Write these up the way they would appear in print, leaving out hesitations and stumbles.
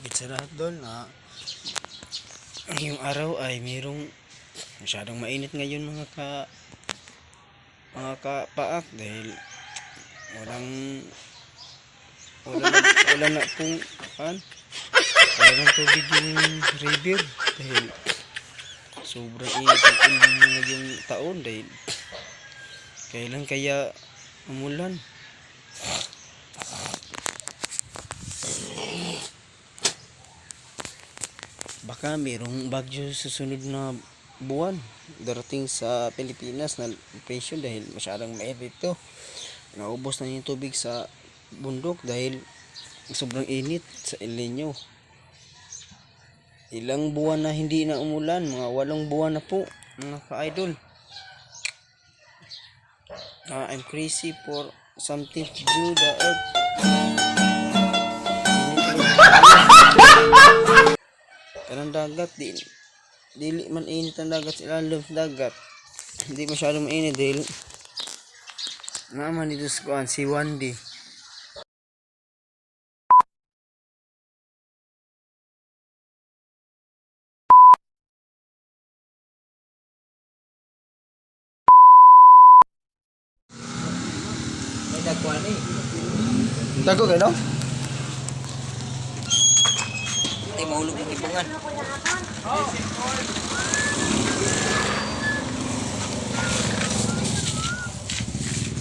higit sa lahat doon na ngayong araw ay mayroong masyadong mainit ngayon mga kapaak dahil walang wala na pong wala ng tubig yung river dahil sobrang init ang ulan ngayong taon dahil kailan kaya umulan. Baka mayroong bagyo sa susunod na buwan darating sa Pilipinas na presyo dahil masyadong mainit ito. Naubos na yung tubig sa bundok dahil sobrang init sa El Nino. Ilang buwan na hindi na umulan, mga 8 buwan na po mga ka-idol. I'm crazy for something to do the earth. Kanang dagat dili man init ang dagat sa ilalim sa dagat. Hindi masyadong mainit dahil naman dito sa si Wandy. May dagwan eh. Dago kayo no? Ay, mahulog ng tipungan.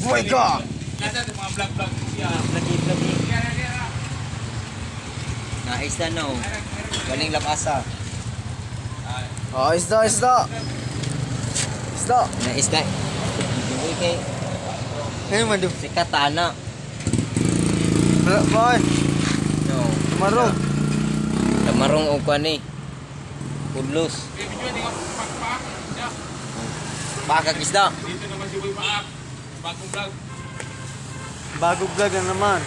Oh my God! Lagi. Nais na no. Galing lapasa. Oh, isda! Nais na. Uy kay Ngayon man doon. si Katana. Boy! No. Marong! Tamarong o kwan eh. Pudlos. Bakag isda. Dito naman si Boy Paak. Bagong vlog. Bagong vlog na naman.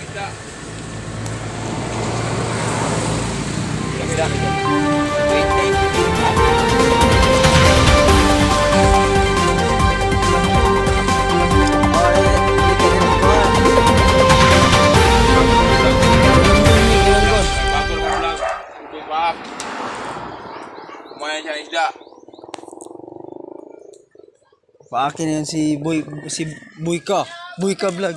Isda. Isda. Wait. Bagong vlog. Boy Paak. Kumain siya isda. Paakin yan si Boy Buyka Vlog.